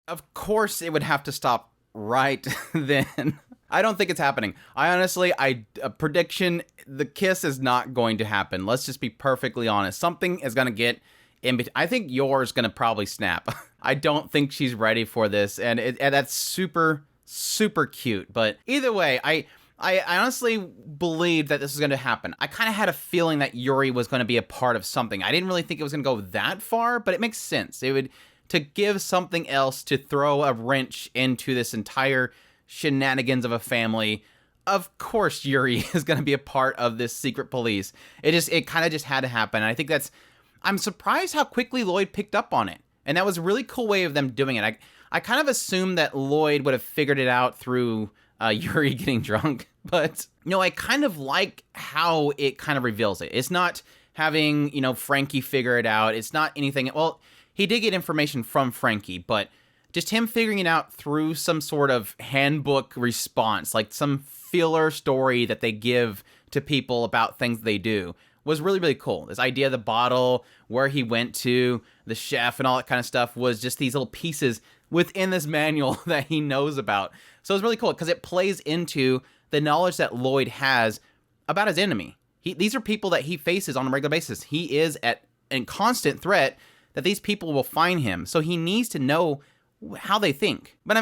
Of course it would have to stop right then. I don't think it's happening. A prediction, the kiss is not going to happen. Let's just be perfectly honest. Something is going to get in between. I think Yor's going to probably snap. I don't think she's ready for this, and that's super, super cute. But either way, I honestly believed that this was going to happen. I kind of had a feeling that Yuri was going to be a part of something. I didn't really think it was going to go that far, but it makes sense. It would, to give something else, to throw a wrench into this entire shenanigans of a family. Of course Yuri is going to be a part of this secret police. It kind of just had to happen. And I think I'm surprised how quickly Lloyd picked up on it. And that was a really cool way of them doing it. I kind of assumed that Lloyd would have figured it out through Yuri getting drunk. But, I kind of like how it kind of reveals it. It's not having, Frankie figure it out. It's not anything. Well, he did get information from Frankie, but just him figuring it out through some sort of handbook response, like some filler story that they give to people about things they do, was really, really cool. This idea of the bottle, where he went to, the chef, and all that kind of stuff was just these little pieces within this manual that he knows about. So it's really cool because it plays into the knowledge that Lloyd has about his enemy. These are people that he faces on a regular basis. He is in constant threat that these people will find him. So he needs to know how they think. But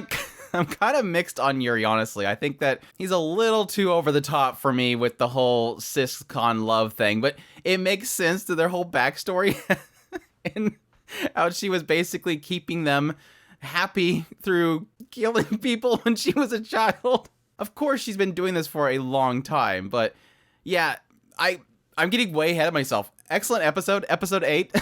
I'm kind of mixed on Yuri, honestly. I think that he's a little too over the top for me with the whole cis-con love thing, but it makes sense to their whole backstory and how she was basically keeping them happy through killing people when she was a child. Of course, she's been doing this for a long time, but yeah, I'm getting way ahead of myself. Excellent episode 8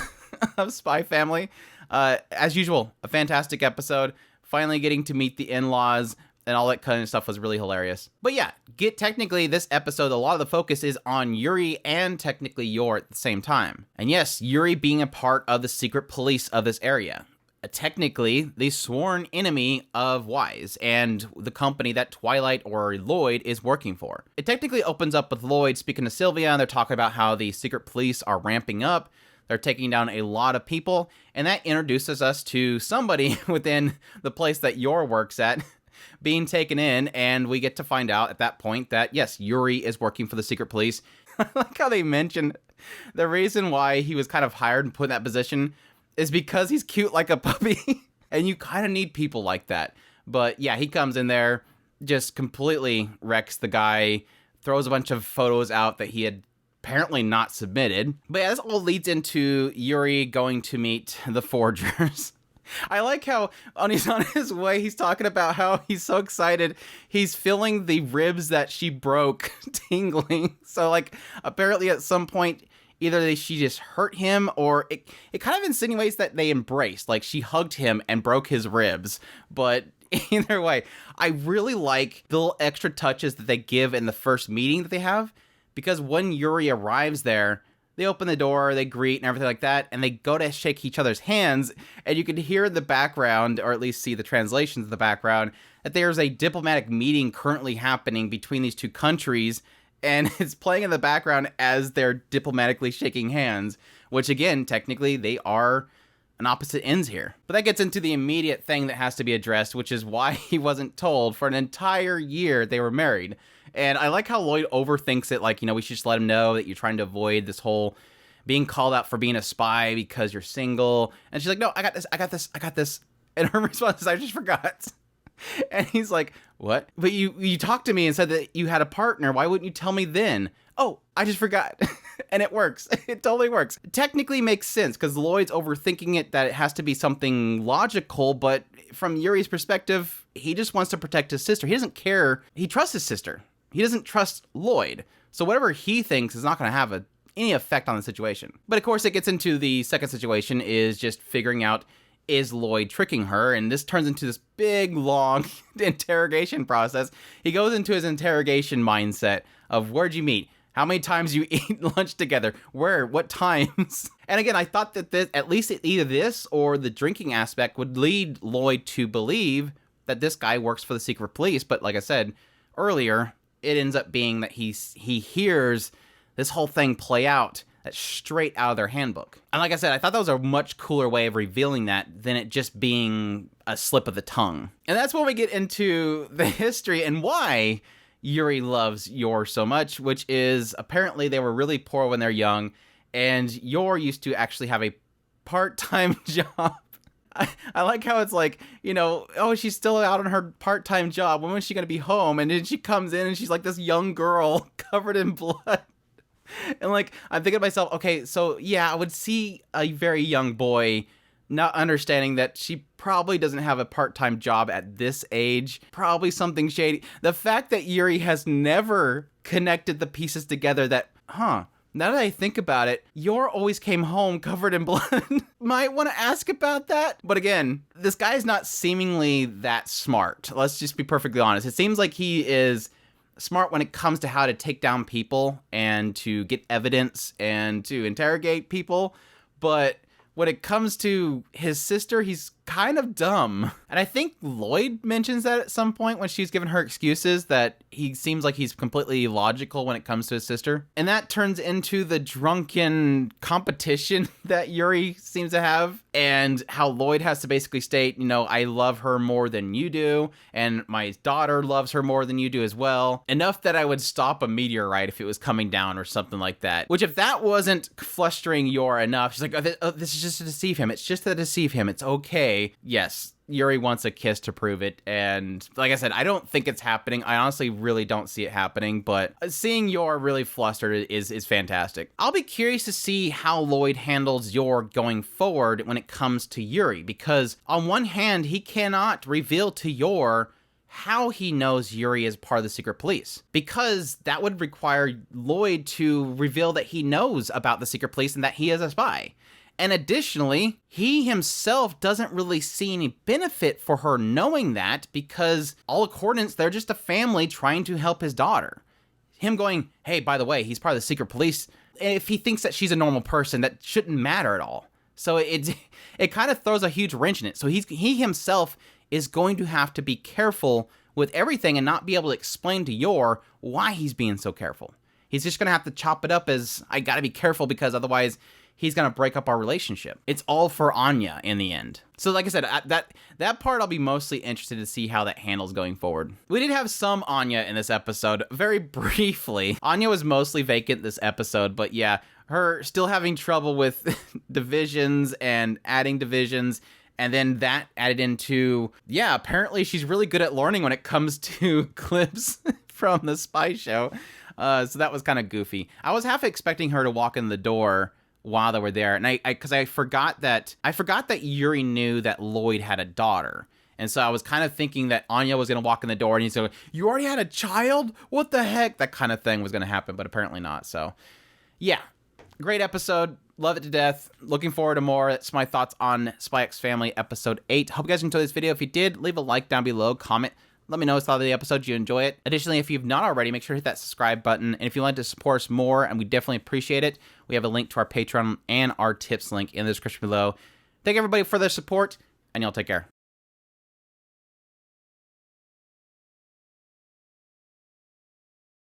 of Spy Family. As usual, a fantastic episode. Finally getting to meet the in-laws and all that kind of stuff was really hilarious. But yeah, technically this episode, a lot of the focus is on Yuri and technically Yor at the same time. And yes, Yuri being a part of the secret police of this area. Technically, the sworn enemy of Wise and the company that Twilight or Lloyd is working for. It technically opens up with Lloyd speaking to Sylvia, and they're talking about how the secret police are ramping up. They're taking down a lot of people, and that introduces us to somebody within the place that Yor works at being taken in, and we get to find out at that point that, yes, Yuri is working for the secret police. I like how they mentioned the reason why he was kind of hired and put in that position is because he's cute like a puppy, and you kind of need people like that. But yeah, he comes in there, just completely wrecks the guy, throws a bunch of photos out that he had apparently not submitted. But yeah, this all leads into Yuri going to meet the forgers. I like how on his way, he's talking about how he's so excited. He's feeling the ribs that she broke tingling. So like apparently at some point, either she just hurt him or it kind of insinuates that they embraced. Like she hugged him and broke his ribs. But either way, I really like the little extra touches that they give in the first meeting that they have. Because when Yuri arrives there, they open the door, they greet and everything like that, and they go to shake each other's hands, and you can hear in the background, or at least see the translations in the background, that there's a diplomatic meeting currently happening between these two countries, and it's playing in the background as they're diplomatically shaking hands, which again, technically, they are on opposite ends here. But that gets into the immediate thing that has to be addressed, which is why he wasn't told for an entire year they were married. And I like how Lloyd overthinks it, like, we should just let him know that you're trying to avoid this whole being called out for being a spy because you're single. And she's like, no, I got this. And her response is, I just forgot. And he's like, what? But you talked to me and said that you had a partner. Why wouldn't you tell me then? Oh, I just forgot. And it works. It totally works. It technically makes sense because Lloyd's overthinking it, that it has to be something logical. But from Yuri's perspective, he just wants to protect his sister. He doesn't care. He trusts his sister. He doesn't trust Lloyd. So whatever he thinks is not going to have any effect on the situation. But of course, it gets into the second situation is just figuring out, is Lloyd tricking her? And this turns into this big, long interrogation process. He goes into his interrogation mindset of where'd you meet? How many times you eat lunch together? Where? What times? And again, I thought that at least either this or the drinking aspect would lead Lloyd to believe that this guy works for the secret police. But like I said earlier, it ends up being that he hears this whole thing play out, That's straight out of their handbook. And like I said, I thought that was a much cooler way of revealing that than it just being a slip of the tongue. And that's when we get into the history and why Yuri loves Yor so much, which is apparently they were really poor when they're young, and Yor used to actually have a part-time job. I like how it's like, you know, oh, she's still out on her part-time job. When was she going to be home? And then she comes in and she's like this young girl covered in blood. And like, I'm thinking to myself, okay, so yeah, I would see a very young boy not understanding that she probably doesn't have a part-time job at this age. Probably something shady. The fact that Yuri has never connected the pieces together that, now that I think about it, Yor always came home covered in blood. Might want to ask about that. But again, this guy is not seemingly that smart. Let's just be perfectly honest. It seems like he is smart when it comes to how to take down people and to get evidence and to interrogate people. But when it comes to his sister, he's kind of dumb. And I think Lloyd mentions that at some point when she's given her excuses, that he seems like he's completely illogical when it comes to his sister. And that turns into the drunken competition that Yuri seems to have, and how Lloyd has to basically state, you know, I love her more than you do, and my daughter loves her more than you do as well. Enough that I would stop a meteorite if it was coming down or something like that. Which, if that wasn't flustering Yor enough, she's like, oh, this is just to deceive him. It's just to deceive him. It's okay. Yes, Yuri wants a kiss to prove it, and like I said, I don't think it's happening. I honestly really don't see it happening, but seeing Yor really flustered is fantastic. I'll be curious to see how Lloyd handles Yor going forward when it comes to Yuri, because on one hand, he cannot reveal to Yor how he knows Yuri is part of the secret police, because that would require Lloyd to reveal that he knows about the secret police and that he is a spy. And additionally, he himself doesn't really see any benefit for her knowing that, because all accordance, they're just a family trying to help his daughter. Him going, hey, by the way, he's part of the secret police. If he thinks that she's a normal person, that shouldn't matter at all. So it kind of throws a huge wrench in it. So he himself is going to have to be careful with everything and not be able to explain to Yor why he's being so careful. He's just going to have to chop it up as, I got to be careful because otherwise he's going to break up our relationship. It's all for Anya in the end. So like I said, that part I'll be mostly interested to see how that handles going forward. We did have some Anya in this episode, very briefly. Anya was mostly vacant this episode, but yeah, her still having trouble with divisions and adding divisions. And then that added into, yeah, apparently she's really good at learning when it comes to clips from the spy show. So that was kind of goofy. I was half expecting her to walk in the door while they were there, and I forgot that Yuri knew that Lloyd had a daughter, and so I was kind of thinking that Anya was gonna walk in the door and he's like, "You already had a child? What the heck?" That kind of thing was gonna happen, but apparently not. So, yeah, great episode, love it to death. Looking forward to more. That's my thoughts on Spy X Family episode 8. Hope you guys enjoyed this video. If you did, leave a like down below, comment. Let me know what thought of the episode. You enjoy it. Additionally, if you've not already, make sure to hit that subscribe button. And if you'd like to support us more, and we definitely appreciate it, we have a link to our Patreon and our tips link in the description below. Thank everybody for their support, and y'all take care.